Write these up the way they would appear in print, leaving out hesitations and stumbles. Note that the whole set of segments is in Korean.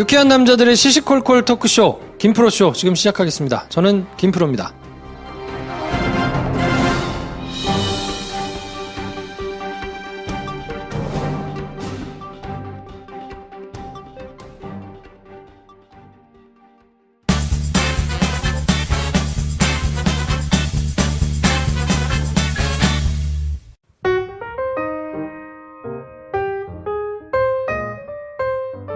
유쾌한 남자들의 시시콜콜 토크쇼 김프로쇼 지금 시작하겠습니다. 저는 김프로입니다.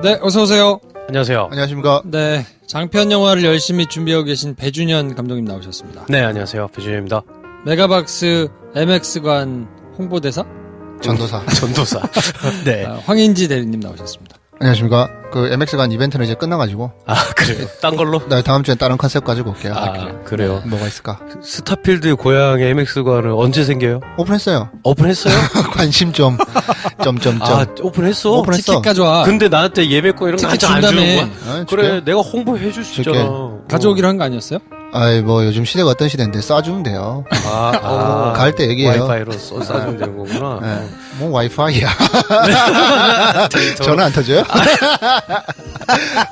네, 어서오세요. 안녕하세요. 안녕하십니까. 네, 장편 영화를 열심히 준비하고 계신 배준현 감독님 나오셨습니다. 네, 안녕하세요. 배준현입니다. 메가박스 MX관 홍보대사? 전도사. 전도사. 네. 황인지 대리님 나오셨습니다. 안녕하십니까. 그 MX관 이벤트는 이제 끝나가지고. 아, 그래요? 딴 걸로? 나 다음 주엔 다른 컨셉 가지고 올게요. 그래요? 뭐가 있을까? 스타필드 고향의 MX관은 언제 생겨요? 오픈했어요. 오픈했어요? 관심 좀. 아, 오픈했어? 오픈했어. 티켓 가져와. 근데 나한테 예매권 이런 거 티켓 아직 안 주는 준다며. 거야? 아, 그래, 줄게. 내가 홍보해 줄 수 줄게. 있잖아. 가져오기로 한 거 아니었어요? 아이, 뭐, 요즘 시대가 어떤 시대인데 쏴주면 돼요. 갈 때 얘기해요. 와이파이로 싸주면 되는 거구나. 네. 뭐, 와이파이야. 전화 안 터져요?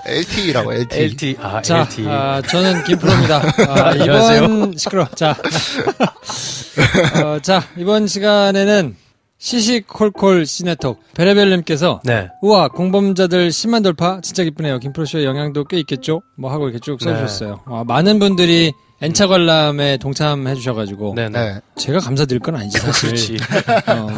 LTE라고, LTE. LT, 자, LT. 저는 김프로입니다. 안녕하세요. 이번 시끄러. 자, 자 이번 시간에는 시시콜콜 시네톡 베레벨님께서 네. 우와 공범자들 10만 돌파 진짜 기쁘네요. 김프로쇼의 영향도 꽤 있겠죠? 뭐 하고 이렇게 쭉 써주셨어요. 많은 분들이 N차 관람에 동참해 주셔가지고 네네. 네. 제가 감사드릴 건 아니지 사실. 그렇지.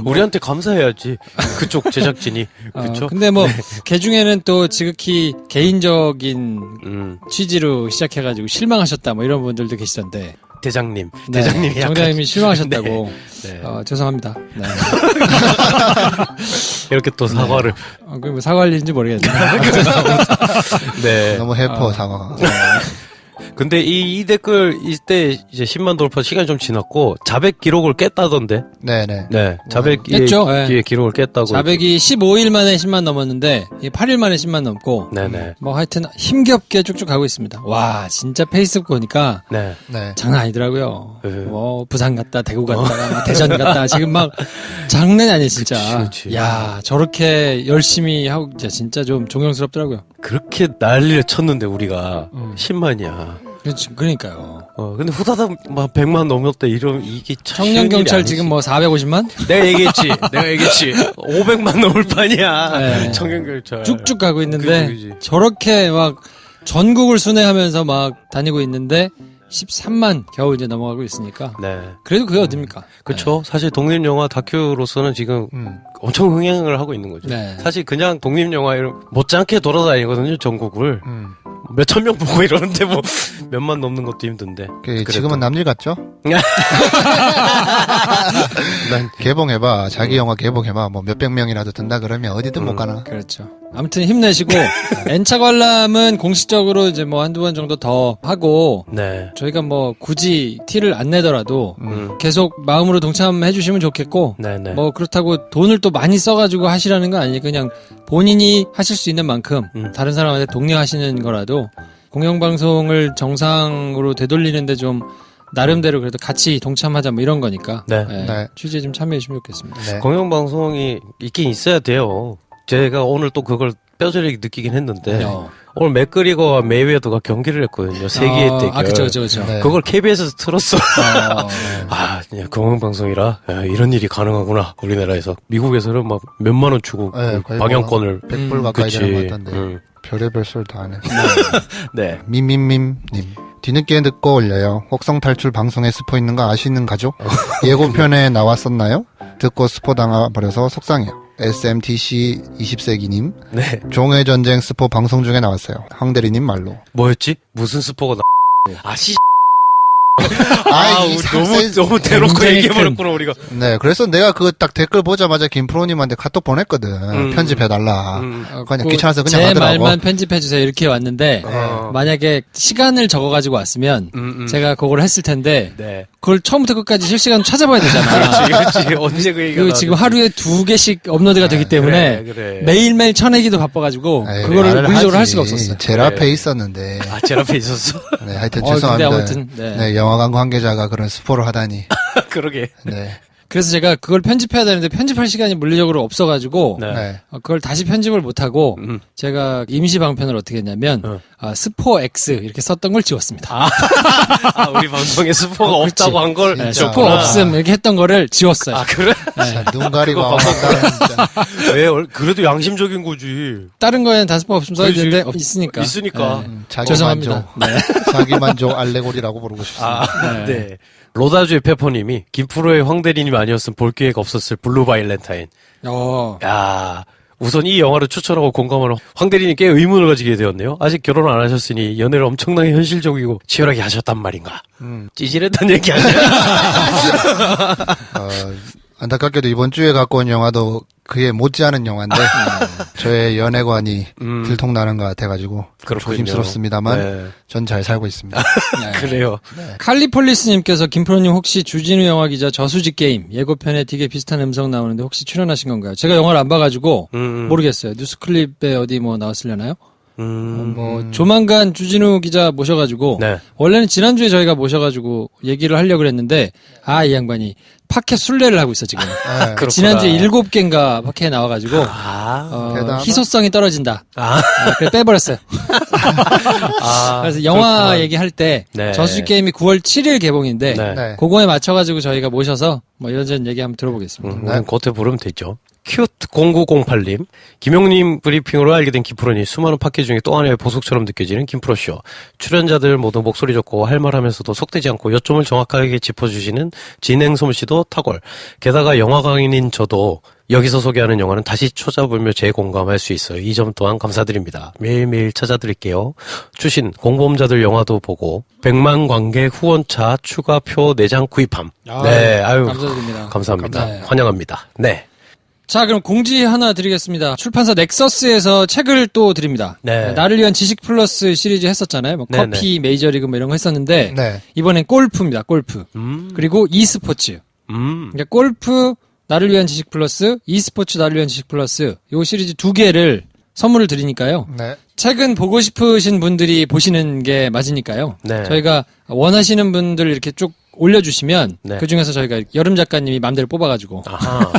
뭐, 우리한테 감사해야지. 그쪽 제작진이. 그쵸? 근데 뭐 그 중에는 또 지극히 개인적인 취지로 시작해가지고 실망하셨다 뭐 이런 분들도 계시던데. 대장님. 네, 대장님이 약간. 정장님이 실망하셨다고. 네. 죄송합니다. 네. 이렇게 또 사과를. 그게 뭐 사과할 일인지 모르겠네요. 네. 너무 해퍼, 사과가. 근데 이 댓글 이때 이제 10만 돌파 시간이 좀 지났고 자백 기록을 깼다던데. 네네. 네. 자백 깼죠? 네. 기록을 깼다고. 자백이 15일 만에 10만 넘었는데 8일 만에 10만 넘고 네네. 뭐 하여튼 힘겹게 쭉쭉 가고 있습니다. 와 진짜 페이스북 보니까 네. 네. 장난 아니더라고요. 네. 뭐 부산 갔다 대구 갔다가 막 대전 갔다 지금 막 장난이 아니에요 진짜. 그치. 야 저렇게 열심히 하고 진짜 좀 존경스럽더라고요. 그렇게 난리를 쳤는데 우리가 10만이야. 그러니까요. 근데 후다닥 막 100만 넘었대. 이게 참 청년 경찰 지금 뭐 450만? 내가 얘기했지. 500만 넘을 판이야. 네. 청년 경찰. 쭉쭉 가고 있는데 그지. 저렇게 막 전국을 순회하면서 막 다니고 있는데 13만 겨우 이제 넘어가고 있으니까 네. 그래도 그게 어딥니까? 그쵸. 사실 독립영화 다큐로서는 지금 엄청 흥행을 하고 있는 거죠. 네. 사실 그냥 독립영화 이런 못지않게 돌아다니거든요, 전국을. 몇천 명 보고 이러는데 뭐 몇만 넘는 것도 힘든데. 지금은 남일 같죠? 난 개봉해봐. 자기 영화 개봉해봐. 뭐 몇백 명이라도 든다 그러면 어디든 못 가나. 그렇죠. 아무튼 힘내시고 N차 관람은 공식적으로 이제 뭐 한두 번 정도 더 하고 네. 저희가 뭐 굳이 티를 안 내더라도 계속 마음으로 동참해 주시면 좋겠고 네네. 뭐 그렇다고 돈을 또 많이 써가지고 하시라는 건 아니에요. 그냥 본인이 하실 수 있는 만큼 다른 사람한테 독려하시는 거라도 공영방송을 정상으로 되돌리는데 좀 나름대로 그래도 같이 동참하자 뭐 이런 거니까 네. 네. 취지에 좀 참여해 주시면 좋겠습니다. 네. 공영방송이 있긴 있어야 돼요. 제가 오늘 또 그걸 뼈저리게 느끼긴 했는데 오늘 맥그리거와 메이웨더가 경기를 했거든요. 세계의 대결. 그쵸. 네. 그걸 KBS에서 틀었어. 그냥 공영방송이라 이런 일이 가능하구나. 우리나라에서. 미국에서는 막 몇만 원 주고 네, 그 거의 방영권을. 100불 가까이 그치. 되는 것 같던데. 별의별 소리 다 하네. 네. 밈밈밈님. 뒤늦게 듣고 올려요. 혹성 탈출 방송에 스포 있는 거 아시는 가죠? 예고편에 나왔었나요? 듣고 스포 당해버려서 속상해요. SMTC 20세기님. 네. 종해전쟁 스포 방송 중에 나왔어요. 황대리님 말로. 뭐였지? 무슨 스포가 아이, 우리 너무 대놓고 굉장히 얘기해버렸구나, 우리가. 네, 그래서 내가 그 딱 댓글 보자마자 김프로님한테 카톡 보냈거든. 편집해달라. 그냥 귀찮아서 그냥 제 하더라고. 말만 편집해 주세요 이렇게 왔는데 만약에 시간을 적어가지고 왔으면 제가 그걸 했을 텐데 네. 그걸 처음부터 끝까지 실시간 찾아봐야 되잖아. 그렇지. 언제 그 얘기가 그리고 지금 하루에 2개씩 업로드가 되기 때문에 그래. 매일매일 쳐내기도 바빠가지고 에이, 그거를 말을 의식적으로 할 하지. 수가 없었어요. 제일 앞에 있었는데. 제 앞에 있었어? 네, 하여튼 근데 죄송합니다. 아무튼, 네. 네, 영화관 관계자가 그런 스포를 하다니. 그러게. 네. 그래서 제가 그걸 편집해야 되는데 편집할 시간이 물리적으로 없어가지고 네. 네. 그걸 다시 편집을 못하고 제가 임시 방편을 어떻게 했냐면 스포 X 이렇게 썼던 걸 지웠습니다. 우리 방송에 스포가 그렇지. 없다고 한 걸. 네, 진짜. 스포 없음 이렇게 했던 거를 지웠어요. 아, 그래? 진짜 눈 가리고 왕한다 진짜. 왜? 그래도 양심적인 거지. 다른 거에는 다 스포 없음 써야 그렇지. 되는데 있으니까. 있으니까. 네. 자기 죄송합니다. 만족, 네. 자기 만족 알레고리라고 부르고 싶습니다. 네. 로다주의 페퍼님이 김프로의 황대리님 아니었으면 볼 기회가 없었을 블루 바일렌타인. 야, 우선 이 영화를 추천하고 공감하는 황대리님께 의문을 가지게 되었네요. 아직 결혼 안 하셨으니 연애를 엄청나게 현실적이고 치열하게 하셨단 말인가. 찌질했단 얘기 아니야? 안타깝게도 이번 주에 갖고 온 영화도 그에 못지않은 영화인데 저의 연애관이 들통나는 것 같아가지고 그렇군요. 조심스럽습니다만 네. 전 잘 살고 있습니다. 그래요. 칼리폴리스님께서 김프로님 혹시 주진우 영화 기자 저수지 게임 예고편에 되게 비슷한 음성 나오는데 혹시 출연하신 건가요? 제가 영화를 안 봐가지고 모르겠어요. 뉴스클립에 어디 뭐 나왔으려나요? 뭐 조만간 주진우 기자 모셔가지고 네. 원래는 지난주에 저희가 모셔가지고 얘기를 하려고 그랬는데 이 양반이 팟캐 술래를 하고 있어 지금. 네. 그렇구나. 지난주에 7개인가 팟캐에 나와가지고 대단하다. 희소성이 떨어진다. 그래 빼버렸어요. 그래서 영화 그렇구나. 얘기할 때 네. 저수지 게임이 9월 7일 개봉인데 네. 네. 그거에 맞춰가지고 저희가 모셔서 뭐 이런저런 얘기 한번 들어보겠습니다. 우린 겉에 부르면 되죠. 큐트 0908님, 김용님 브리핑으로 알게 된 김프로니 수많은 팟캐 중에 또 하나의 보석처럼 느껴지는 김프로쇼. 출연자들 모두 목소리 좋고 할 말하면서도 속되지 않고 요점을 정확하게 짚어주시는 진행 솜씨도 탁월. 게다가 영화광인인 저도 여기서 소개하는 영화는 다시 찾아보며 재공감할 수 있어요. 이 점 또한 감사드립니다. 매일매일 찾아드릴게요. 추신 공범자들 영화도 보고 100만 관객 후원차 추가표 4장 구입함. 네, 아유 감사드립니다. 감사합니다. 네. 환영합니다. 네. 자, 그럼 공지 하나 드리겠습니다. 출판사 넥서스에서 책을 또 드립니다. 네. 나를 위한 지식 플러스 시리즈 했었잖아요. 뭐 네네. 커피, 메이저리그 뭐 이런 거 했었는데 네. 이번엔 골프입니다. 골프. 그리고 e스포츠. 그러니까 골프 나를 위한 지식 플러스, e스포츠 나를 위한 지식 플러스 요 시리즈 2개를 선물을 드리니까요. 네. 책은 보고 싶으신 분들이 보시는 게 맞으니까요. 네. 저희가 원하시는 분들 이렇게 쭉 올려주시면 네. 그 중에서 저희가 여름 작가님이 마음대로 뽑아가지고 아하.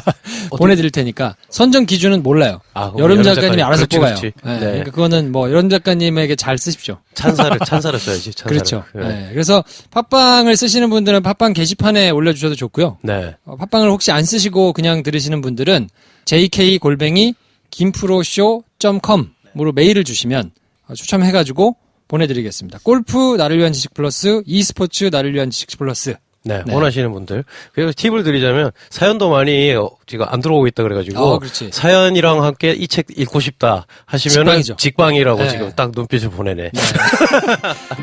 보내드릴 테니까 선정 기준은 몰라요. 아, 그럼 여름 여름 작가님이 작가님. 알아서 그렇지, 뽑아요. 그렇지. 네. 네. 그러니까 그거는 뭐 여름 작가님에게 잘 쓰십시오. 찬사를 써야지, 찬사를. 그렇죠. 네. 네. 그래서 팟빵을 쓰시는 분들은 팟빵 게시판에 올려주셔도 좋고요. 네. 팟빵을 혹시 안 쓰시고 그냥 들으시는 분들은 jk@김프로쇼.com으로 메일을 주시면 추첨해가지고 보내드리겠습니다. 골프 나를 위한 지식 플러스, e스포츠 나를 위한 지식 플러스. 네, 네. 원하시는 분들. 그리고 팁을 드리자면, 사연도 많이 지금 안 들어오고 있다 그래가지고, 그렇지. 사연이랑 함께 이 책 읽고 싶다 하시면은, 직방이죠. 직방이라고 네. 지금 딱 눈빛을 보내네.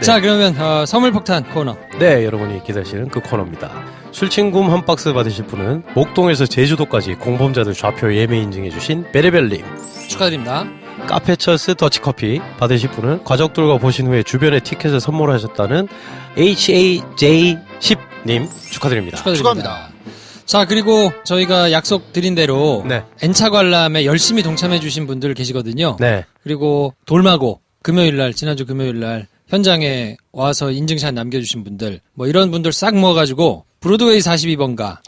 자, 그러면 선물 폭탄 코너. 네, 여러분이 기다리시는 그 코너입니다. 술친굼 한 박스 받으실 분은, 목동에서 제주도까지 공범자들 좌표 예매 인증해주신 베레벨님. 축하드립니다. 카페철스 더치커피 받으실 분은 가족들과 보신 후에 주변에 티켓을 선물하셨다는 HAJ10님 축하드립니다. 축하합니다. 자, 그리고 저희가 약속 드린 대로 네. N차 관람에 열심히 동참해주신 분들 계시거든요. 네. 그리고 돌마고 금요일날 지난주 금요일날 현장에 와서 인증샷 남겨주신 분들 뭐 이런 분들 싹 모아가지고 브로드웨이 42번가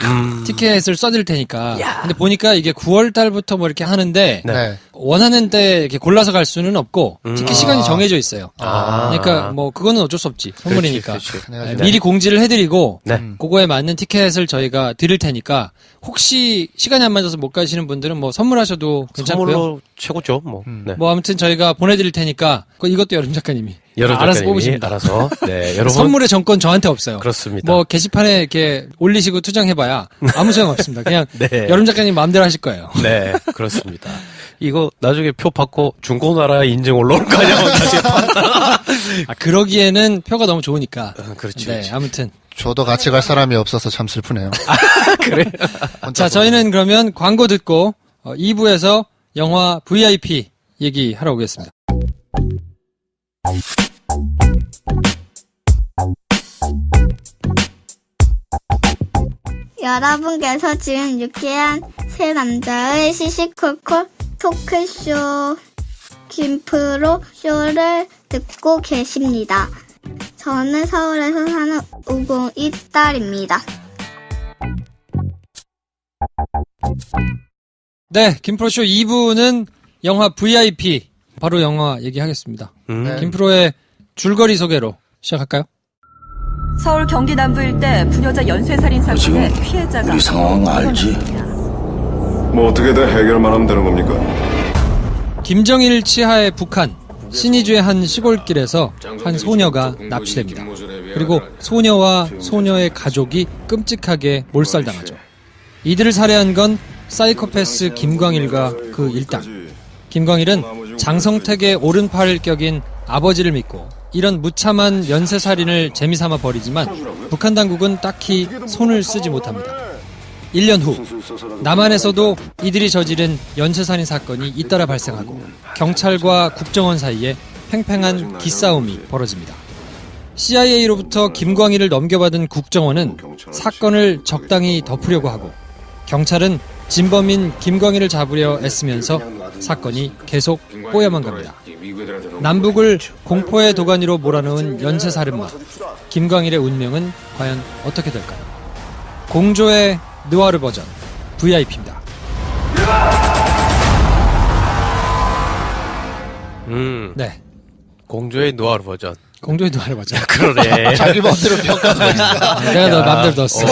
티켓을 써드릴 테니까. 근데 보니까 이게 9월 달부터 뭐 이렇게 하는데 네. 네. 원하는 때 이렇게 골라서 갈 수는 없고 티켓 시간이 정해져 있어요. 아. 그러니까 뭐 그거는 어쩔 수 없지. 선물이니까. 그렇지. 네. 네, 미리 공지를 해드리고 네. 그거에 맞는 티켓을 저희가 드릴 테니까 혹시 시간이 안 맞아서 못 가시는 분들은 뭐 선물하셔도 괜찮고요. 선물로 최고죠, 뭐. 네. 뭐 아무튼 저희가 보내드릴 테니까 이것도 여름 작가님이 여러 알아서 작가님이 뽑으십니다. 알아서. 네, 여러분. 선물의 정권 저한테 없어요. 그렇습니다. 뭐 게시판에 이렇게 올리시고 투정해봐야 아무 소용 없습니다. 그냥 네. 여름 작가님 마음대로 하실 거예요. 네, 그렇습니다. 이거 나중에 표 받고 중고나라 인증 올라오는 거 아니야? 그러기에는 표가 너무 좋으니까. 그렇지. 네, 그렇지. 아무튼. 저도 같이 갈 사람이 없어서 참 슬프네요. 그래. 자, 저희는 그러면 광고 듣고 2부에서 영화 VIP 얘기하러 오겠습니다. 여러분께서 지금 유쾌한 세 남자의 시시콜콜 토크쇼 김프로 쇼를 듣고 계십니다. 저는 서울에서 사는 502 딸입니다. 네, 김프로쇼 2부는 영화 VIP. 바로 영화 얘기하겠습니다. 네. 김프로의 줄거리 소개로 시작할까요? 서울 경기 남부 일대 부녀자 연쇄살인 사건의 피해자가 우리 상황 알지? 뭐 어떻게든 해결만 하면 되는 겁니까? 김정일 치하의 북한 신의주의 한 시골길에서 한 소녀가 납치됩니다. 그리고 소녀와 소녀의 가족이 끔찍하게 몰살당하죠. 이들을 살해한 건 사이코패스 김광일과 그 일당. 김광일은 장성택의 오른팔 격인 아버지를 믿고 이런 무참한 연쇄살인을 재미삼아 벌이지만 북한 당국은 딱히 손을 쓰지 못합니다. 1년 후 남한에서도 이들이 저지른 연쇄살인 사건이 잇따라 발생하고 경찰과 국정원 사이에 팽팽한 기싸움이 벌어집니다. CIA로부터 김광일을 넘겨받은 국정원은 사건을 적당히 덮으려고 하고 경찰은 진범인 김광일을 잡으려 애쓰면서 사건이 계속 꼬여만 갑니다. 남북을 공포의 도가니로 몰아넣은 연쇄살인마 김광일의 운명은 과연 어떻게 될까요? 공조의 느와르 버전 VIP입니다. 네, 공조의 노아르 버전. 공조의 느와르 버전. 그러네. 자기 마음대로 평가하고 있어. 내가 너 맘대로 넣었어.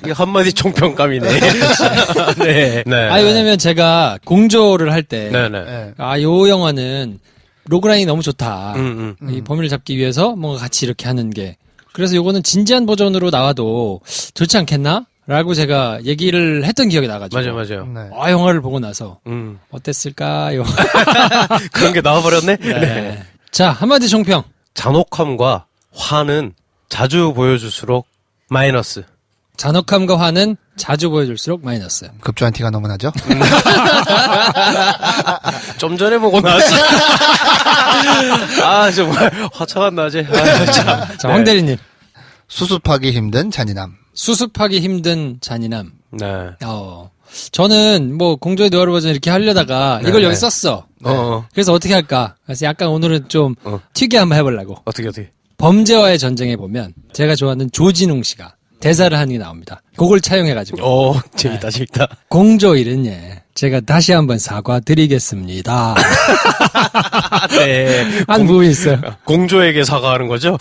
이거 한마디 총평감이네. 네. 네. 아니 왜냐면 제가 공조를 할 때 네네. 네. 요 영화는 로그라인이 너무 좋다. 음. 이 범인을 잡기 위해서 뭔가 같이 이렇게 하는 게. 그래서 요거는 진지한 버전으로 나와도 좋지 않겠나? 라고 제가 얘기를 했던 기억이 나가지고. 맞아요. 네. 영화를 보고 나서 어땠을까요? 그런 게 나와버렸네? 네. 자, 한마디 총평. 잔혹함과 화는 자주 보여줄수록 마이너스. 잔혹함과 화는 자주 보여줄수록 마이너스. 급조한 티가 너무 나죠? 좀 전에 보고 나왔지. 아, 정말 화창한 낮에. 아, 참. 자, 황 대리님. 수습하기 힘든 잔인함. 수습하기 힘든 잔인함. 네. 저는 뭐 공조의 느와르 버전 이렇게 하려다가 이걸 네. 여기 썼어. 어. 그래서 어떻게 할까? 그래서 약간 오늘은 좀 튀게 한번 해보려고. 어떻게. 범죄와의 전쟁에 보면 제가 좋아하는 조진웅 씨가 대사를 하는 게 나옵니다. 그걸 차용해가지고. 재밌다. 공조일은 제가 다시 한번 사과드리겠습니다. 네. 한 부분이 있어요. 공조에게 사과하는 거죠?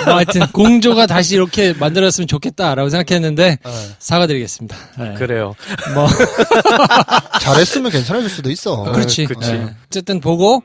뭐 하여튼 공조가 다시 이렇게 만들었으면 좋겠다라고 생각했는데 사과드리겠습니다. 네. 그래요. 뭐 잘했으면 괜찮아질 수도 있어. 그렇지. 그치. 네. 어쨌든 보고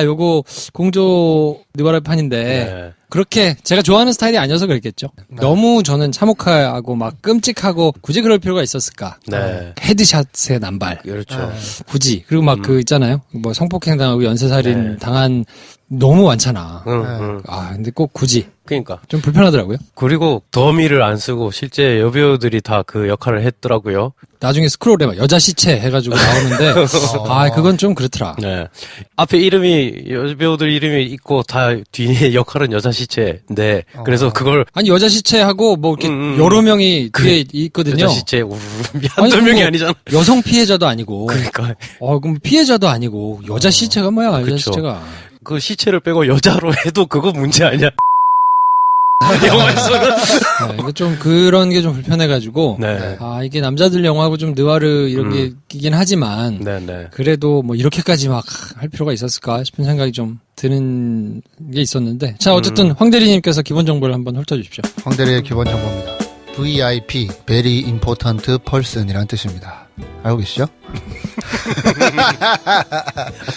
요거 공조 느와르 판인데 네. 그렇게 제가 좋아하는 스타일이 아니어서 그랬겠죠. 너무 저는 참혹하고 막 끔찍하고 굳이 그럴 필요가 있었을까? 네. 헤드샷의 남발. 그렇죠. 굳이. 그리고 막 그 있잖아요. 뭐 성폭행 당하고 연쇄살인 네. 당한 너무 많잖아. 응. 근데 꼭 굳이. 그러니까. 좀 불편하더라고요. 그리고 더미를 안 쓰고 실제 여배우들이 다 그 역할을 했더라고요. 나중에 스크롤에 막 여자 시체 해가지고 나오는데 그건 좀 그렇더라. 네. 앞에 이름이 여배우들 이름이 있고 다 뒤에 역할은 여자 시체인데 그래서 그걸 아니 여자 시체하고 뭐 이렇게 여러 명이 뒤에 있거든요. 여자 시체 아니, 한두 명이 그거 아니잖아. 여성 피해자도 아니고. 그러니까 그럼 피해자도 아니고 여자 시체가 뭐야? 여자 그쵸. 시체가. 그 시체를 빼고 여자로 해도 그거 문제 아니야. 영화에서는. 네, 이거 좀 그런 게 좀 불편해가지고. 네. 이게 남자들 영화하고 좀 느와르 이런 게 있긴 하지만. 네. 그래도 뭐 이렇게까지 막 할 필요가 있었을까 싶은 생각이 좀 드는 게 있었는데. 자, 어쨌든 황 대리님께서 기본 정보를 한번 훑어주십시오. 황대리의 기본 정보입니다. VIP, Very Important Person이라는 뜻입니다. 알고 계시죠?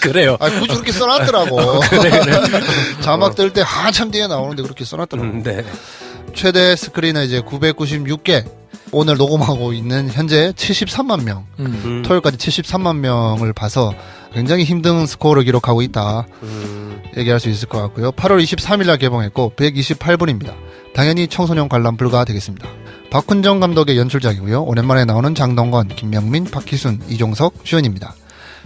그래요. 굳이 그렇게 써놨더라고. 자막 뜰 때 한참 뒤에 나오는데 그렇게 써놨더라고. 네. 최대 스크린은 이제 996개. 오늘 녹음하고 있는 현재 73만 명. 토요일까지 73만 명을 봐서 굉장히 힘든 스코어를 기록하고 있다. 얘기할 수 있을 것 같고요. 8월 23일 날 개봉했고 128분입니다. 당연히 청소년 관람 불가 되겠습니다. 박훈정 감독의 연출작이고요. 오랜만에 나오는 장동건, 김명민, 박희순, 이종석 주연입니다.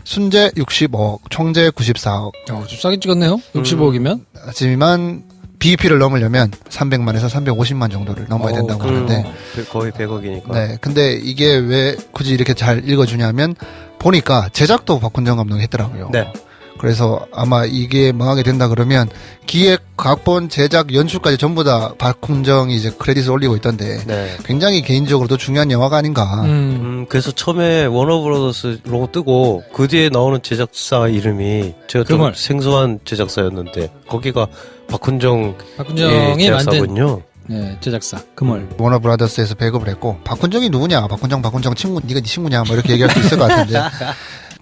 순재 65억, 총재 94억. 좀 싸게 찍었네요. 65억이면. 하지만 BEP를 넘으려면 300만에서 350만 정도를 넘어야 된다고 하는데 거의 100억이니까. 네, 근데 이게 왜 굳이 이렇게 잘 읽어주냐면 보니까 제작도 박훈정 감독이 했더라고요. 네. 그래서 아마 이게 망하게 된다 그러면 기획, 각본, 제작, 연출까지 전부 다 박훈정이 이제 크레딧을 올리고 있던데 네. 굉장히 개인적으로도 중요한 영화가 아닌가. 그래서 처음에 워너브라더스 로고 뜨고 그 뒤에 나오는 제작사 이름이 제가 좀 그걸. 생소한 제작사였는데 거기가 박훈정의 박훈정이 제작사군요. 만든 네, 제작사 금월. 워너브라더스에서 배급을 했고 박훈정이 누구냐? 박훈정 친구, 네가 네 친구냐? 뭐 이렇게 얘기할 수 있을 것 같은데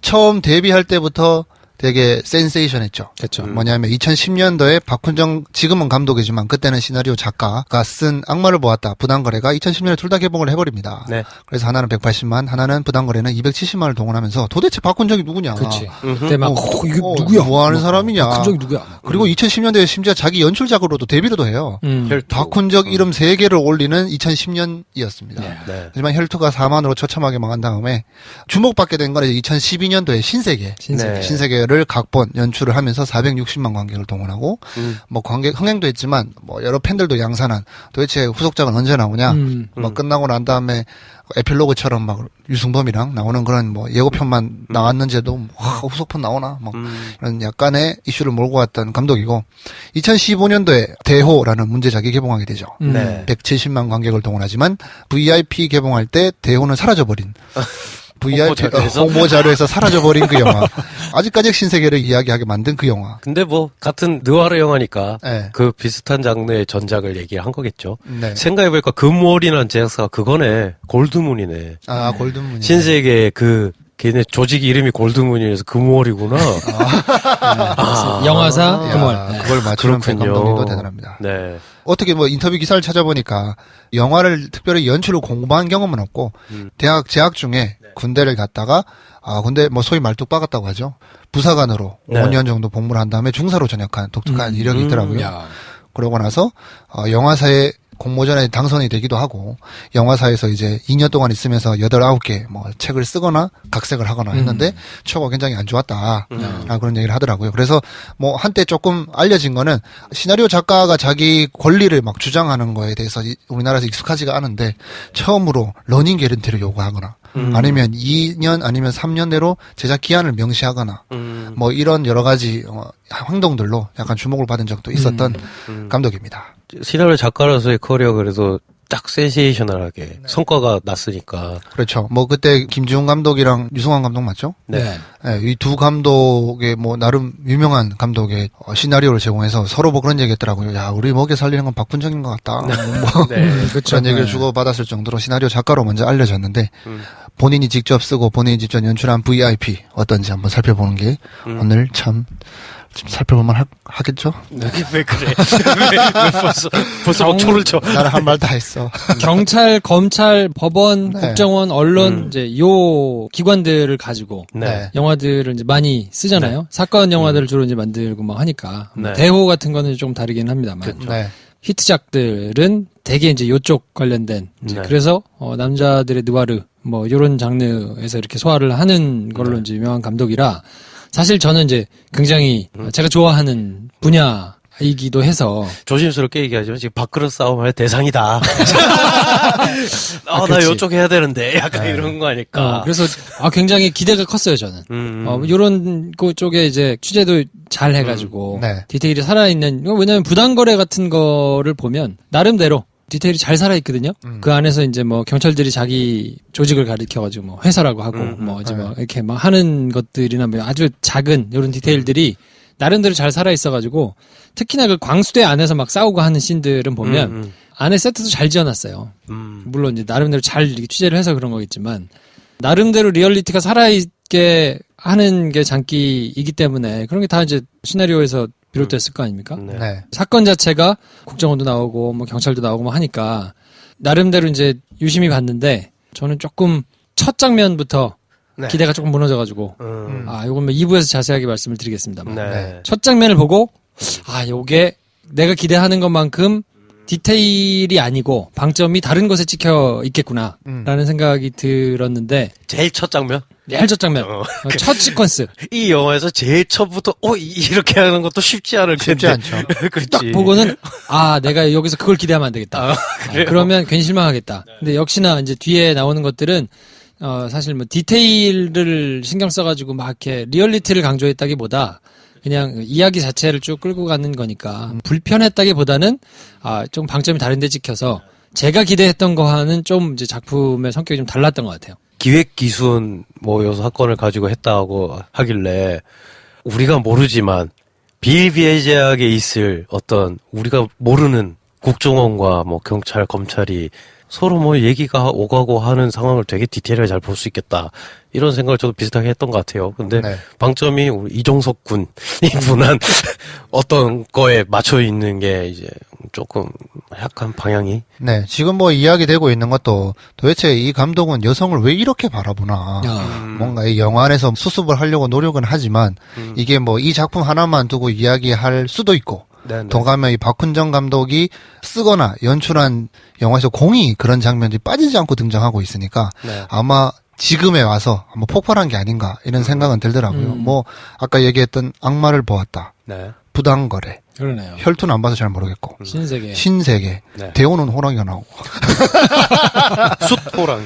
처음 데뷔할 때부터 되게 센세이션했죠. 그렇죠. 뭐냐면 2010년도에 박훈정 지금은 감독이지만 그때는 시나리오 작가가 쓴 악마를 보았다 부당거래가 2010년에 둘 다 개봉을 해버립니다. 네. 그래서 하나는 180만, 하나는 부당거래는 270만을 동원하면서 도대체 박훈정이 누구냐? 그렇지. 그때 막 이게 어, 누구야? 뭐 하는 사람이냐? 박훈정이 누구야? 그리고 2010년도에 심지어 자기 연출작으로도 데뷔도 해요. 박훈정 이름 3개를 올리는 2010년이었습니다. 네. 하지만 혈투가 4만으로 처참하게 망한 다음에 주목받게 된 건 2012년도에 신세계. 신세계. 네. 신세계를 각본, 연출을 하면서 460만 관객을 동원하고 뭐 관객 흥행도 했지만 뭐 여러 팬들도 양산한 도대체 후속작은 언제 나오냐? 뭐 끝나고 난 다음에 에필로그처럼 막 유승범이랑 나오는 그런 뭐 예고편만 나왔는지도 와, 후속편 나오나? 뭐 이런 약간의 이슈를 몰고 왔던 감독이고 2015년도에 대호라는 문제작이 개봉하게 되죠. 네. 170만 관객을 동원하지만 VIP 개봉할 때 대호는 사라져버린 VIP 홍보 자료에서 사라져버린 그 영화. 아직까지 신세계를 이야기하게 만든 그 영화. 근데 뭐 같은 느와르 영화니까 네. 그 비슷한 장르의 전작을 얘기한 거겠죠. 네. 생각해보니까 금월이라는 제작사가 그거네. 골드문이네. 아, 골든문이. 신세계의 그 걔네 조직 이름이 골드문이라서 금월이구나. 영화사 야, 금월. 네. 그걸 맞추는 배 그렇군요. 감독님도 대단합니다. 네. 어떻게 뭐 인터뷰 기사를 찾아보니까 영화를 특별히 연출을 공부한 경험은 없고 대학 재학 중에 군대를 갔다가 군대 뭐 소위 말뚝 박았다고 하죠. 부사관으로 네. 5년 정도 복무를 한 다음에 중사로 전역한 독특한 이력이 있더라고요. 야. 그러고 나서 영화사에 공모전에 당선이 되기도 하고 영화사에서 이제 2년 동안 있으면서 8, 9개 뭐 책을 쓰거나 각색을 하거나 했는데 처가 굉장히 안 좋았다. 그런 얘기를 하더라고요. 그래서 뭐 한때 조금 알려진 거는 시나리오 작가가 자기 권리를 막 주장하는 거에 대해서 우리나라에서 익숙하지가 않은데 처음으로 러닝 개런티를 요구하거나 아니면 2년 아니면 3년 내로 제작 기한을 명시하거나 뭐 이런 여러 가지 행동들로 약간 주목을 받은 적도 있었던 감독입니다. 시나리오 작가로서의 커리어 그래도 딱 센세이셔널하게 성과가 났으니까. 그렇죠. 뭐 그때 김지훈 감독이랑 유승환 감독 맞죠? 네. 네, 이 두 감독의 뭐 나름 유명한 감독의 시나리오를 제공해서 서로 뭐 그런 얘기했더라고요. 야, 우리 먹여 살리는 건 박훈정인 것 같다. 뭐 그렇죠. 그런 얘기를 주고받았을 정도로 시나리오 작가로 먼저 알려졌는데 본인이 직접 쓰고 본인이 직접 연출한 VIP 어떤지 한번 살펴보는 게 오늘 참 살펴볼만 하겠죠? 왜 그래? 왜 벌써 뭐 초를 쳐? 나는 한 말 다 했어. 경찰, 검찰, 법원, 네. 국정원, 언론 이제 요 기관들을 가지고 네. 영화들을 이제 많이 쓰잖아요. 사건 영화들을 주로 이제 만들고 막 하니까 네. 대호 같은 거는 좀 다르긴 합니다만 네. 히트작들은 대개 이제 요쪽 관련된 이제 네. 그래서 남자들의 느와르 뭐 요런 장르에서 이렇게 소화를 하는 걸로 이제 유명한 감독이라 사실 저는 이제 굉장히 제가 좋아하는 분야이기도 해서 조심스럽게 얘기하지만 지금 밥그릇 싸움할 대상이다. 나 그렇지. 요쪽 해야 되는데 약간 이런 거 아닐까. 그래서 굉장히 기대가 컸어요 저는. 요런 그 쪽에 이제 취재도 잘 해가지고 네. 디테일이 살아있는 왜냐면 부당거래 같은 거를 보면 나름대로 디테일이 잘 살아있거든요. 그 안에서 이제 뭐 경찰들이 자기 조직을 가리켜가지고 뭐 회사라고 하고 뭐 이제 뭐 이렇게 막 하는 것들이나 뭐 아주 작은 이런 디테일들이 나름대로 잘 살아있어가지고 특히나 그 광수대 안에서 막 싸우고 하는 씬들은 보면 안에 세트도 잘 지어놨어요. 물론 이제 나름대로 잘 이렇게 취재를 해서 그런 거겠지만 나름대로 리얼리티가 살아있게 하는 게 장기이기 때문에 그런 게 다 이제 시나리오에서 비롯됐을 거 아닙니까? 네. 네. 사건 자체가 국정원도 나오고 뭐 경찰도 나오고 뭐 하니까 나름대로 이제 유심히 봤는데 저는 조금 첫 장면부터 네. 기대가 조금 무너져가지고 요건 뭐 2부에서 자세하게 말씀을 드리겠습니다만 네. 첫 장면을 보고 요게 내가 기대하는 것만큼 디테일이 아니고 방점이 다른 것에 찍혀 있겠구나 라는 생각이 들었는데 제일 첫 장면? 제일 첫 장면 첫 시퀀스 이 영화에서 제일 첫부터 이렇게 하는 것도 쉽지 않을 텐데. 쉽지 않죠. 그렇지. 딱 보고는 내가 여기서 그걸 기대하면 안 되겠다. 그러면 괜히 실망하겠다. 근데 역시나 이제 뒤에 나오는 것들은 사실 뭐 디테일을 신경 써가지고 막 이렇게 리얼리티를 강조했다기보다 그냥 이야기 자체를 쭉 끌고 가는 거니까 불편했다기보다는 좀 방점이 다른데 찍혀서 제가 기대했던 거와는 좀 이제 작품의 성격이 좀 달랐던 것 같아요. 기획기순 뭐 사건을 가지고 했다고 하길래 우리가 모르지만 비일비재하게 있을 어떤 우리가 모르는 국정원과 뭐 경찰, 검찰이 서로 뭐 얘기가 오가고 하는 상황을 되게 디테일하게 잘 볼 수 있겠다. 이런 생각을 저도 비슷하게 했던 것 같아요. 근데 네. 방점이 우리 이종석 군이 분한 어떤 거에 맞춰 있는 게 이제 조금 약간 방향이. 네, 지금 뭐 이야기되고 있는 것도 도대체 이 감독은 여성을 왜 이렇게 바라보나. 뭔가 이 영화 안에서 수습을 하려고 노력은 하지만 이게 뭐 이 작품 하나만 두고 이야기할 수도 있고 네네. 더 가면 이 박훈정 감독이 쓰거나 연출한 영화에서 공이 그런 장면들이 빠지지 않고 등장하고 있으니까 네. 아마 지금에 와서 한번 폭발한 게 아닌가 이런 생각은 들더라고요. 뭐 아까 얘기했던 악마를 보았다. 네. 부당거래. 그러네요. 혈투는 안 봐서 잘 모르겠고. 신세계. 신세계. 네. 대우는 호랑이가 나오고. 숫호랑이.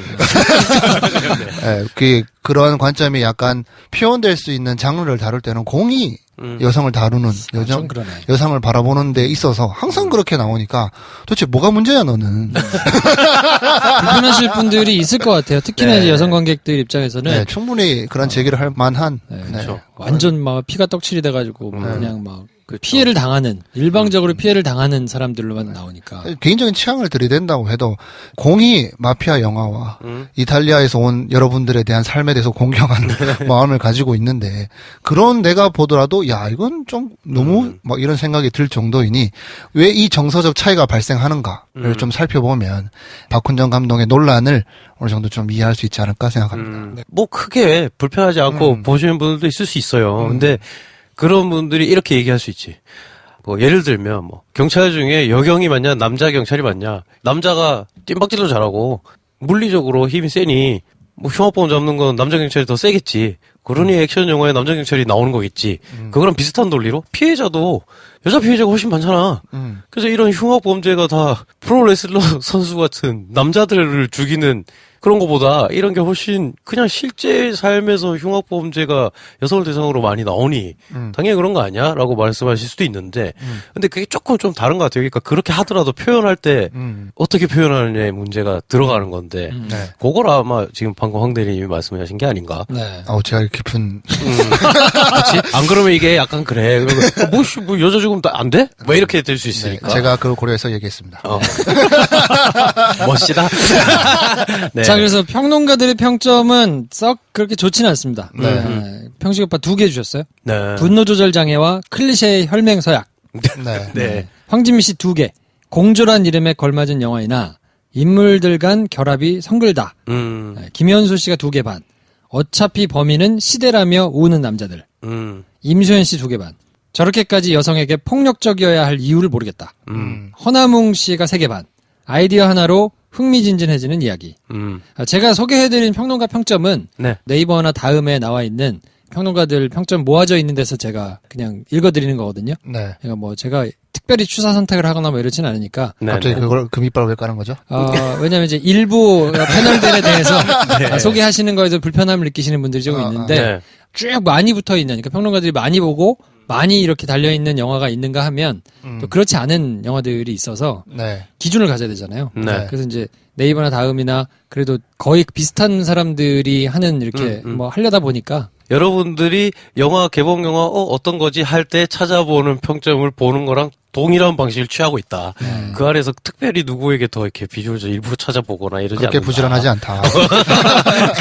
네, 그런 관점이 약간 표현될 수 있는 장르를 다룰 때는 공이 여성을 다루는 좀 그러네. 여성을 바라보는 데 있어서 항상 그렇게 나오니까 도대체 뭐가 문제야 너는. 불편하실 분들이 있을 것 같아요. 특히나 네. 이제 여성 관객들 입장에서는 네, 충분히 그런 제기를 할 만한. 네, 그렇죠. 완전 막 피가 떡칠이 돼가지고 그냥 막 그렇죠. 피해를 당하는 일방적으로 피해를 당하는 사람들로만 나오니까. 개인적인 취향을 들이댄다고 해도 공이 마피아 영화와 이탈리아에서 온 여러분들에 대한 삶에 대해서 공경하는 마음을 가지고 있는데 그런 내가 보더라도 야 이건 좀 너무 막 이런 생각이 들 정도이니 왜 이 정서적 차이가 발생하는가를 좀 살펴보면 박훈정 감독의 논란을 어느 정도 좀 이해할 수 있지 않을까 생각합니다. 뭐 크게 불편하지 않고 보시는 분들도 있을 수 있어요. 근데 그런 분들이 이렇게 얘기할 수 있지. 뭐 예를 들면 뭐 경찰 중에 여경이 맞냐 남자 경찰이 맞냐. 남자가 뜀박질도 잘하고 물리적으로 힘이 세니 뭐 흉악범 잡는 건 남자 경찰이 더 세겠지. 그러니 액션 영화에 남자 경찰이 나오는 거겠지. 그거랑 비슷한 논리로 피해자도 여자 피해자가 훨씬 많잖아. 그래서 이런 흉악범죄가 다 프로레슬러 선수 같은 남자들을 죽이는 그런 거보다 이런 게 훨씬 그냥 실제 삶에서 흉악범죄가 여성을 대상으로 많이 나오니 당연히 그런 거 아니야? 라고 말씀하실 수도 있는데 근데 그게 조금 좀 다른 것 같아요. 그러니까 그렇게 하더라도 표현할 때 어떻게 표현하느냐의 문제가 들어가는 건데 네. 그걸 아마 지금 방금 황 대리님이 말씀하신 게 아닌가? 네. 제가 깊은 그렇지? 안 그러면 이게 약간 그래. 뭐 여자 죽으면 안 돼? 뭐 이렇게 될 수 있으니까. 제가 그걸 고려해서 얘기했습니다. 멋지다. 네. 자, 그래서 평론가들의 평점은 썩 그렇게 좋지는 않습니다. 평식 오빠 2개 주셨어요. 네. 분노 조절 장애와 클리셰의 혈맹 서약. 네. 네. 황진미 씨 2개. 공조란 이름에 걸맞은 영화이나 인물들 간 결합이 성글다. 김현수 씨가 2개 반. 어차피 범인은 시대라며 우는 남자들. 임소연 씨 2개 반. 저렇게까지 여성에게 폭력적이어야 할 이유를 모르겠다. 허나뭉 씨가 3개 반. 아이디어 하나로 흥미진진해지는 이야기. 제가 소개해드린 평론가 평점은 네. 네이버나 다음에 나와 있는 평론가들 평점 모아져 있는 데서 제가 그냥 읽어드리는 거거든요. 네. 그러니까 뭐 제가 특별히 추사 선택을 하거나 뭐 이러진 않으니까. 네. 갑자기 그걸 금이빨을 왜 까는 거죠? 왜냐면 이제 일부 패널들에 대해서 소개하시는 거에서 불편함을 느끼시는 분들이 좀 있는데 네. 쭉 많이 붙어 있는, 그러니까 평론가들이 많이 보고 많이 이렇게 달려있는 영화가 있는가 하면 또 그렇지 않은 영화들이 있어서 네. 기준을 가져야 되잖아요. 네. 그래서 이제 네이버나 다음이나 그래도 거의 비슷한 사람들이 하는 이렇게 뭐 하려다 보니까 여러분들이 영화 개봉 영화 어떤 거지 할 때 찾아보는 평점을 보는 거랑 동일한 방식을 취하고 있다. 그 안에서 특별히 누구에게 더 이렇게 비주얼적 일부러 찾아보거나 이러지 그렇게 않는다. 부지런하지 않다.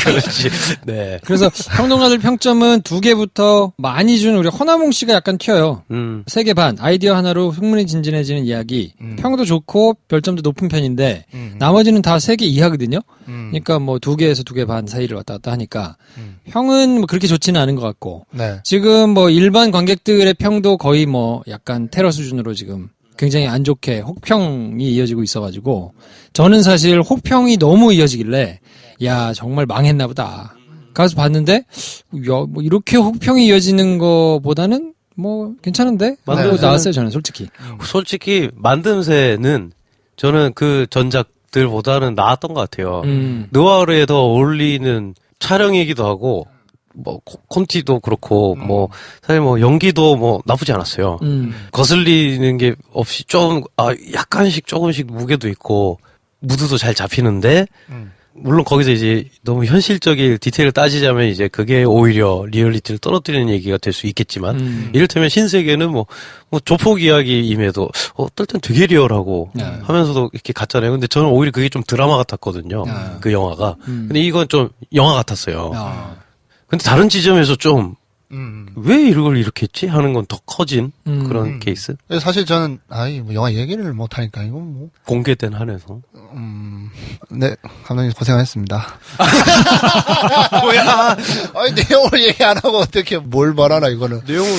그렇지. 네. 그래서 평론가들 평점은 2개부터 많이 준 우리 허나몽 씨가 약간 튀어요. 3개 반. 아이디어 하나로 흥미진진해지는 이야기. 평도 좋고 별점도 높은 편인데 나머지는 다 3개 이하거든요. 그러니까 뭐 2개에서 2개 반 사이를 왔다 갔다 하니까 평은 뭐 그렇게 좋지는 않은 것 같고 네. 지금 뭐 일반 관객들의 평도 거의 뭐 약간 테러 수준으로 지금 굉장히 안 좋게 혹평이 이어지고 있어가지고 저는 사실 혹평이 너무 이어지길래 야 정말 망했나 보다 가서 봤는데 뭐 이렇게 혹평이 이어지는 거보다는 뭐 괜찮은데 만들고 나왔어요 저는 솔직히. 솔직히 만듦새는 저는 그 전작들보다는 나았던 것 같아요. 느와르에 더 어울리는 촬영이기도 하고 뭐 콘티도 그렇고 뭐 사실 뭐 연기도 뭐 나쁘지 않았어요. 거슬리는 게 없이 좀 약간씩 조금씩 무게도 있고 무드도 잘 잡히는데 물론 거기서 이제 너무 현실적인 디테일을 따지자면 이제 그게 오히려 리얼리티를 떨어뜨리는 얘기가 될 수 있겠지만 이를테면 신세계는 뭐 조폭 이야기임에도 어떨 땐 되게 리얼하고 하면서도 이렇게 갔잖아요. 근데 저는 오히려 그게 좀 드라마 같았거든요. 그 영화가. 근데 이건 좀 영화 같았어요. 근데 다른 지점에서 좀 왜 이걸 이렇게 했지? 하는 건 더 커진 그런 케이스? 사실 저는, 뭐 영화 얘기를 못하니까, 이건 뭐. 공개된 한에서. 네, 감독님 고생하셨습니다. 뭐야? 아니, 내용을 얘기 안 하고 어떻게 뭘 말하나, 이거는. 내용을.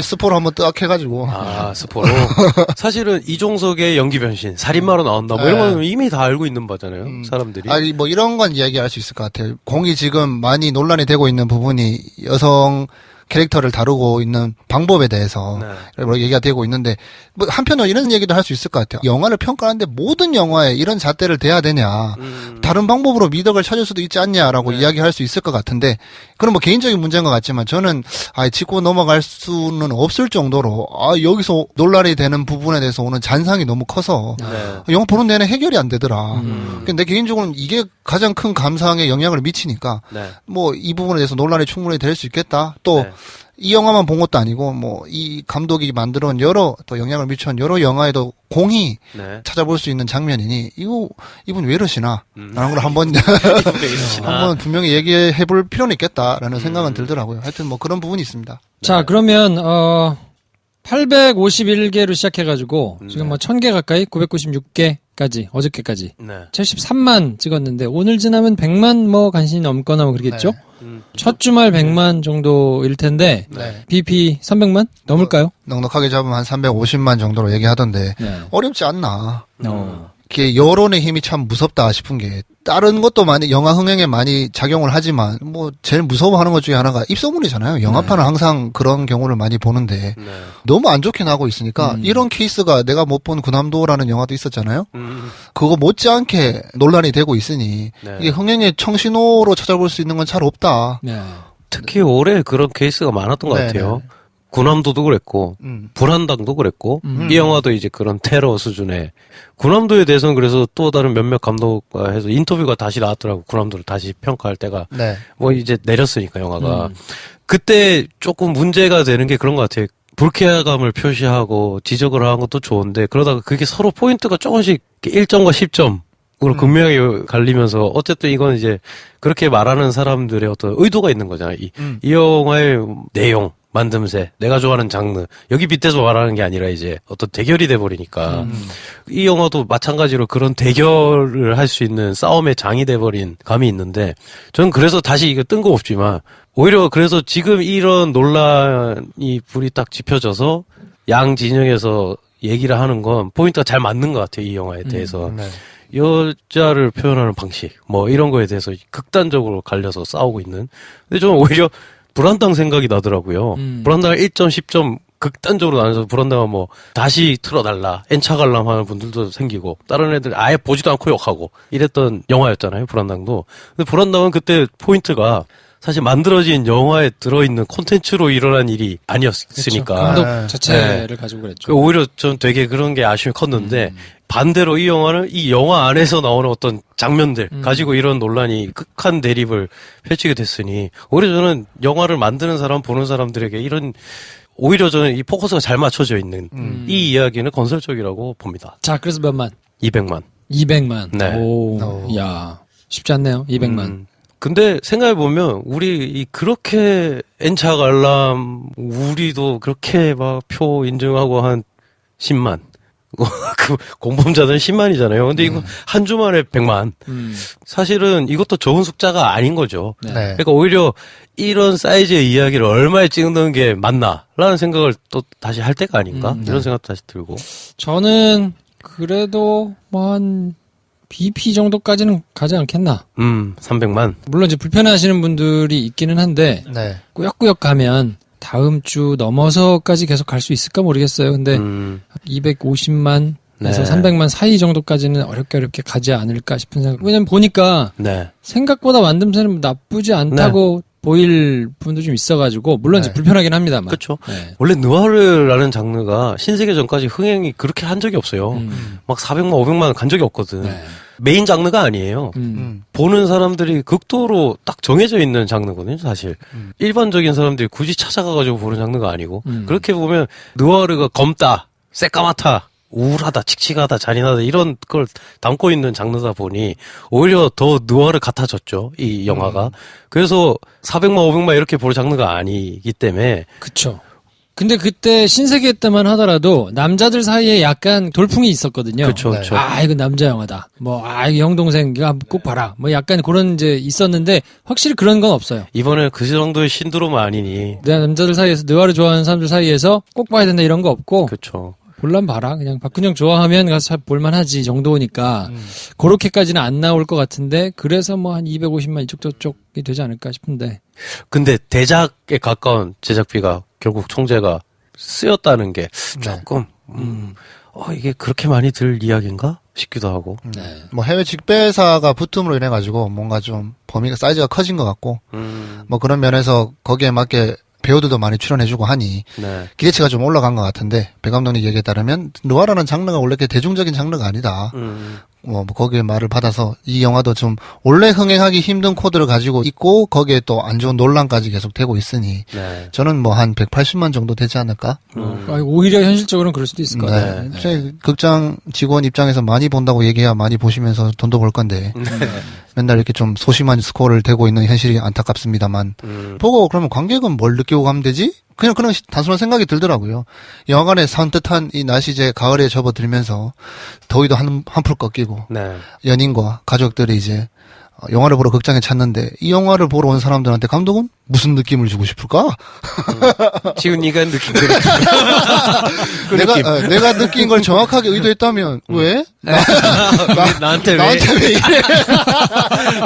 스포를 한번 딱 해가지고. 스포로. 사실은 이종석의 연기 변신, 살인마로 나온다, 뭐 이런 건 이미 다 알고 있는 바잖아요, 사람들이. 뭐 이런 건 이야기할 수 있을 것 같아요. 공이 지금 많이 논란이 되고 있는 부분이 여성 캐릭터를 다루고 있는 방법에 대해서 여러 얘기가 되고 있는데 뭐 한편으로 이런 얘기도 할 수 있을 것 같아요. 영화를 평가하는데 모든 영화에 이런 잣대를 대야 되냐 다른 방법으로 미덕을 찾을 수도 있지 않냐라고 이야기할 수 있을 것 같은데 그건 뭐 개인적인 문제인 것 같지만 저는 짚고 넘어갈 수는 없을 정도로 여기서 논란이 되는 부분에 대해서 오는 잔상이 너무 커서 영화 보는 내내 해결이 안 되더라. 근데 개인적으로는 이게 가장 큰 감상에 영향을 미치니까 뭐 이 부분에 대해서 논란이 충분히 될 수 있겠다. 또 이 영화만 본 것도 아니고 뭐 이 감독이 만들어온 여러 또 영향을 미쳐온 여러 영화에도 공히 찾아볼 수 있는 장면이니 이분 왜 이러시나 라는 걸 한번 한번 분명히 얘기해 볼 필요는 있겠다라는 생각은 들더라고요. 하여튼 뭐 그런 부분이 있습니다. 자, 그러면 851개로 시작해가지고 지금 뭐 1000개 가까이 996개까지 어저께까지 73만 찍었는데 오늘 지나면 100만 뭐 간신히 넘거나 뭐 그러겠죠? 첫 주말 100만 정도일 텐데 BP 300만 넘을까요? 넉넉하게 잡으면 한 350만 정도로 얘기하던데 어렵지 않나. 이게 여론의 힘이 참 무섭다 싶은 게 다른 것도 많이 영화 흥행에 많이 작용을 하지만 뭐 제일 무서워하는 것 중에 하나가 입소문이잖아요. 영화판은 항상 그런 경우를 많이 보는데 너무 안 좋게 나고 있으니까 이런 케이스가 내가 못 본 군함도라는 영화도 있었잖아요. 그거 못지않게 논란이 되고 있으니 이게 흥행의 청신호로 찾아볼 수 있는 건 잘 없다. 특히 올해 그런 케이스가 많았던 것 같아요. 군함도도 그랬고 불한당도 그랬고 이 영화도 이제 그런 테러 수준의 군함도에 대해서는 그래서 또 다른 몇몇 감독과 해서 인터뷰가 다시 나왔더라고. 군함도를 다시 평가할 때가 뭐 이제 내렸으니까 영화가 그때 조금 문제가 되는 게 그런 것 같아요. 불쾌감을 표시하고 지적을 하는 것도 좋은데 그러다가 그게 서로 포인트가 조금씩 1점과 10점 으로 극명하게 갈리면서 어쨌든 이건 이제 그렇게 말하는 사람들의 어떤 의도가 있는 거잖아요. 이 영화의 내용 만듦새, 내가 좋아하는 장르, 여기 빗대서 말하는 게 아니라 이제 어떤 대결이 돼버리니까. 이 영화도 마찬가지로 그런 대결을 할 수 있는 싸움의 장이 돼버린 감이 있는데, 저는 그래서 다시 이거 뜬금없지만, 오히려 그래서 지금 이런 논란이 불이 딱 지펴져서, 양 진영에서 얘기를 하는 건 포인트가 잘 맞는 것 같아요, 이 영화에 대해서. 여자를 표현하는 방식, 뭐 이런 거에 대해서 극단적으로 갈려서 싸우고 있는. 근데 저는 오히려 불한당 생각이 나더라고요. 불한당을 1점, 10점 극단적으로 나눠서 불한당은 뭐 다시 틀어달라, 엔차 관람 하는 분들도 생기고 다른 애들 아예 보지도 않고 욕하고 이랬던 영화였잖아요, 불한당도. 근데 불한당은 그때 포인트가 사실 만들어진 영화에 들어있는 콘텐츠로 일어난 일이 아니었으니까. 그렇죠. 감독 자체를 가지고 그랬죠. 오히려 전 되게 그런 게 아쉬움이 컸는데 반대로 이 영화는 이 영화 안에서 나오는 어떤 장면들 가지고 이런 논란이 극한 대립을 펼치게 됐으니 오히려 저는 영화를 만드는 사람, 보는 사람들에게 이런 오히려 저는 이 포커스가 잘 맞춰져 있는 이 이야기는 건설적이라고 봅니다. 자, 그래서 몇 만? 200만. 200만. 네. 야, 쉽지 않네요. 200만. 근데 생각해보면 우리 그렇게 N차 관람 우리도 그렇게 막 표 인증하고 한 10만 그 공범자들은 10만이잖아요. 근데 이거 한 주 만에 100만. 사실은 이것도 좋은 숫자가 아닌 거죠. 그러니까 오히려 이런 사이즈의 이야기를 얼마에 찍는 게 맞나라는 생각을 또 다시 할 때가 아닌가 이런 생각도 다시 들고. 저는 그래도 뭐 한 BP 정도까지는 가지 않겠나. 300만. 물론 이제 불편해하시는 분들이 있기는 한데 꾸역꾸역 가면 다음 주 넘어서까지 계속 갈 수 있을까 모르겠어요. 근데 250만에서 300만 사이 정도까지는 어렵게 가지 않을까 싶은 생각. 왜냐면 보니까 생각보다 만듦새는 나쁘지 않다고 보일 부분도 좀 있어가지고 물론 이제 네. 불편하긴 합니다만. 그렇죠. 네. 원래 느와르라는 장르가 신세계 전까지 흥행이 그렇게 한 적이 없어요. 막 400만, 500만 간 적이 없거든. 네. 메인 장르가 아니에요. 보는 사람들이 극도로 딱 정해져 있는 장르거든요, 사실. 일반적인 사람들이 굳이 찾아가가지고 보는 장르가 아니고. 그렇게 보면 느와르가 검다, 새까맣다, 우울하다, 칙칙하다, 잔인하다 이런 걸 담고 있는 장르다 보니 오히려 더 느와르 같아졌죠, 이 영화가. 그래서 400만, 500만 이렇게 볼 장르가 아니기 때문에. 그쵸. 근데 그때 신세계 때만 하더라도 남자들 사이에 약간 돌풍이 있었거든요. 그렇죠, 네. 그렇죠. 아, 이거 남자 영화다. 뭐, 이거 형동생가 꼭 봐라. 뭐 약간 그런 이제 있었는데 확실히 그런 건 없어요. 이번에 그 정도의 신드롬 아니니. 내 남자들 사이에서 느와르 좋아하는 사람들 사이에서 꼭 봐야 된다 이런 거 없고 그렇죠. 볼란 봐라. 그냥 박근영 좋아하면 가서 볼만하지 정도니까 그렇게까지는 안 나올 것 같은데 그래서 뭐 한 250만 이쪽 저쪽이 되지 않을까 싶은데. 근데 대작에 가까운 제작비가 결국 총재가 쓰였다는 게 조금 이게 그렇게 많이 들 이야기인가 싶기도 하고. 네. 뭐 해외 직배사가 붙음으로 인해 가지고 뭔가 좀 범위가 사이즈가 커진 것 같고 뭐 그런 면에서 거기에 맞게 배우들도 많이 출연해주고 하니 네. 기대치가 좀 올라간 것 같은데 배 감독님 얘기에 따르면 느와르라는 장르가 원래 이렇게 대중적인 장르가 아니다. 뭐 거기에 말을 받아서 이 영화도 좀 원래 흥행하기 힘든 코드를 가지고 있고 거기에 또 안 좋은 논란까지 계속 되고 있으니 네. 저는 뭐 한 180만 정도 되지 않을까? 오히려 현실적으로는 그럴 수도 있을 것 같아요. 네. 저희 극장 직원 입장에서 많이 본다고 얘기해야 많이 보시면서 돈도 벌 건데 맨날 이렇게 좀 소심한 스코어를 대고 있는 현실이 안타깝습니다만 보고 그러면 관객은 뭘 느끼고 가면 되지? 그냥 단순한 생각이 들더라고요. 영화관에 산뜻한 이 날씨 이제 가을에 접어들면서 더위도 한풀 꺾이고 네. 연인과 가족들이 이제 영화를 보러 극장에 찾는데 이 영화를 보러 온 사람들한테 감독은 무슨 느낌을 주고 싶을까? 지금 네가 느낀 그 그 내가 느낌. 내가 느낀 걸 정확하게 의도했다면 왜? 나한테 왜 나한테 왜 이래?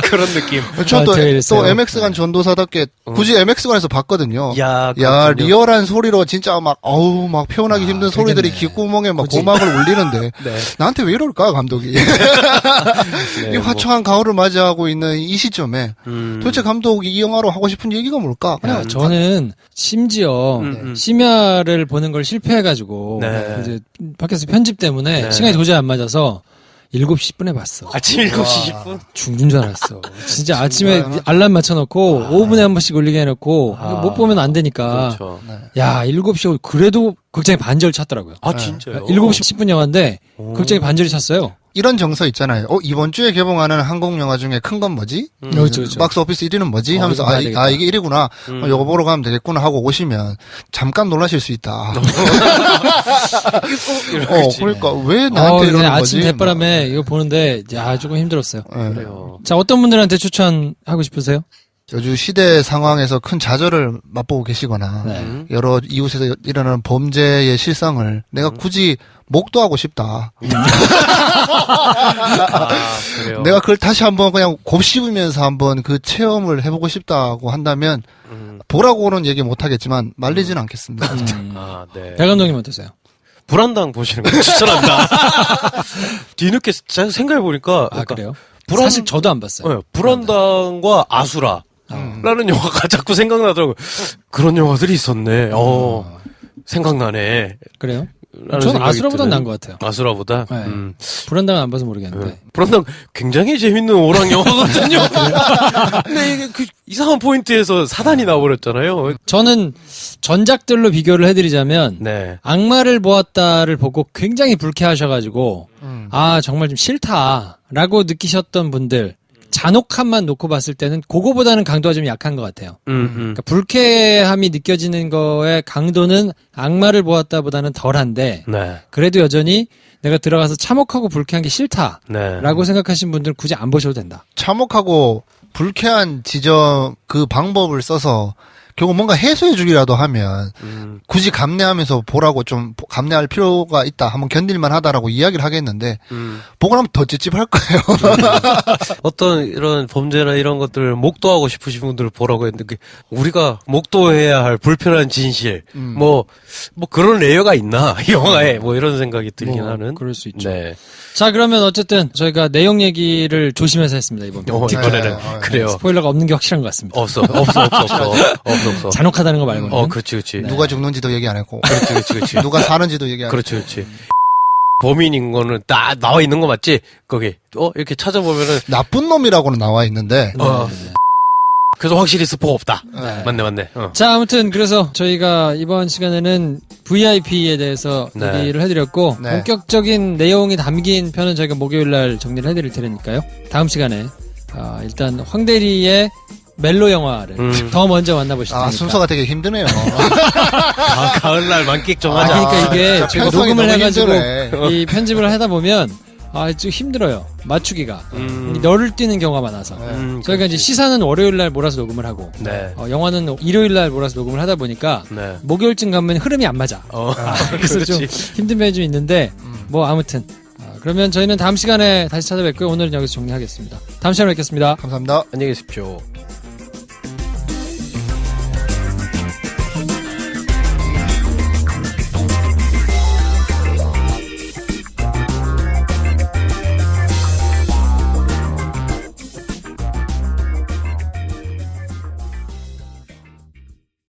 그런 느낌. 저도 저한테 이랬어요. 또 MX관 전도사답게 굳이 MX관에서 봤거든요. 야, 야, 그렇군요. 리얼한 소리로 진짜 막 어우 막 표현하기 힘든 소리들이 그러겠네. 귓구멍에 막 그치. 고막을 울리는데 네. 나한테 왜 이럴까 감독이? 이 화창한 가을을 맞이하고 있는 이 시점에 도대체 감독이 이 영화로 하고 싶은 얘기가 뭘까? 그냥 저는 심지어 심야를 보는 걸 실패해가지고 네. 이제 팟캐스트 편집 때문에 네. 시간이 도저히 안 맞아서 7시 10분에 봤어. 아침 7시 10분? 죽는 줄 알았어. 진짜 아침에 알람 맞춰놓고 5분에 한 번씩 올리게 해놓고 못 보면 안 되니까. 그렇죠. 야 7시 그래도 극장에 반절 찼더라고요. 아, 진짜요? 7시 10분 영화인데 극장에 반절이 찼어요. 이런 정서 있잖아요. 이번 주에 개봉하는 한국 영화 중에 큰 건 뭐지? 그렇죠, 그렇죠. 박스 오피스 1위는 뭐지? 하면서 이거 봐야 되겠다. 이게 1위구나. 요거 보러 가면 되겠구나 하고 오시면 잠깐 놀라실 수 있다. 그러니까 왜 나한테 이러는 그냥 거지? 아침 대바람에 이거 보는데 야 조금 힘들었어요. 네. 그래요. 자 어떤 분들한테 추천하고 싶으세요? 요즘 시대 상황에서 큰 좌절을 맛보고 계시거나 네. 여러 이웃에서 일어나는 범죄의 실상을 내가 굳이 목도하고 싶다. 아, 그래요. 내가 그걸 다시 한번 그냥 곱씹으면서 한번 그 체험을 해보고 싶다고 한다면 보라고는 얘기 못하겠지만 말리지는 않겠습니다. 아, 네. 배 감독님 어떠세요? 불안당 보시는 거 추천합니다. 뒤늦게 잘 생각해보니까. 아 그래요? 불안- 사실 저도 안 봤어요. 네, 불안당과 아수라. 라는 영화가 자꾸 생각나더라고요. 그런 영화들이 있었네. 생각나네. 그래요? 라는 저는 생각이 아수라보단 드는. 나은 것 같아요. 아수라보다? 네. 불안당은 안 봐서 모르겠는데. 네. 불안당 굉장히 재밌는 오락 영화거든요. 근데 이게 그 이상한 포인트에서 사단이 나와버렸잖아요. 저는 전작들로 비교를 해드리자면 네. 악마를 보았다를 보고 굉장히 불쾌하셔가지고 아 정말 좀 싫다라고 느끼셨던 분들 잔혹함만 놓고 봤을 때는 그거보다는 강도가 좀 약한 것 같아요. 그러니까 불쾌함이 느껴지는 거의 강도는 악마를 보았다보다는 덜한데 네. 그래도 여전히 내가 들어가서 참혹하고 불쾌한 게 싫다라고 네. 생각하신 분들은 굳이 안 보셔도 된다. 참혹하고 불쾌한 지점 그 방법을 써서 결국 뭔가 해소해 주기라도 하면 굳이 감내하면서 보라고 좀 감내할 필요가 있다. 한번 견딜만 하다라고 이야기를 하겠는데 보고 나면 더 찝찝할 거예요. 어떤 이런 범죄나 이런 것들을 목도하고 싶으신 분들을 보라고 했는데 그 우리가 목도해야 할 불편한 진실 뭐 그런 레이어가 있나 이 영화에 뭐 이런 생각이 들긴 뭐 하는. 그럴 수 있죠. 네. 자, 그러면 어쨌든 저희가 내용 얘기를 조심해서 했습니다, 이번 편. 이번에는 네. 그래요. 스포일러가 없는 게 확실한 것 같습니다. 없어. 잔혹하다는 거 말고는. 그렇지. 누가 죽는지도 얘기 안 했고. 그렇지. 누가 사는지도 얘기 안 했고. 그렇지. 범인인 거는 다 나와 있는 거 맞지? 거기. 이렇게 찾아보면은 나쁜 놈이라고는 나와 있는데. 그래서 확실히 스포가 없다. 네. 맞네. 자, 아무튼 그래서 저희가 이번 시간에는 VIP에 대해서 네. 얘기를 해드렸고 네. 본격적인 내용이 담긴 편은 저희가 목요일날 정리를 해드릴 테니까요. 다음 시간에 일단 황대리의 멜로 영화를 더 먼저 만나보실 테니까. 순서가 되게 힘드네요. 가을날 만끽 좀 하자. 그러니까 이게 저희가 편성이 녹음을 너무 해가지고 힘드네. 이 편집을 하다 보면 좀 힘들어요. 맞추기가. 너를 뛰는 경우가 많아서. 저희가 이제 시사는 월요일날 몰아서 녹음을 하고 네. 영화는 일요일날 몰아서 녹음을 하다 보니까 네. 목요일쯤 가면 흐름이 안 맞아. 그래서 좀 힘든 면이 좀 있는데 뭐 아무튼 그러면 저희는 다음 시간에 다시 찾아뵙고요. 오늘은 여기서 정리하겠습니다. 다음 시간에 뵙겠습니다. 감사합니다. 안녕히 계십시오.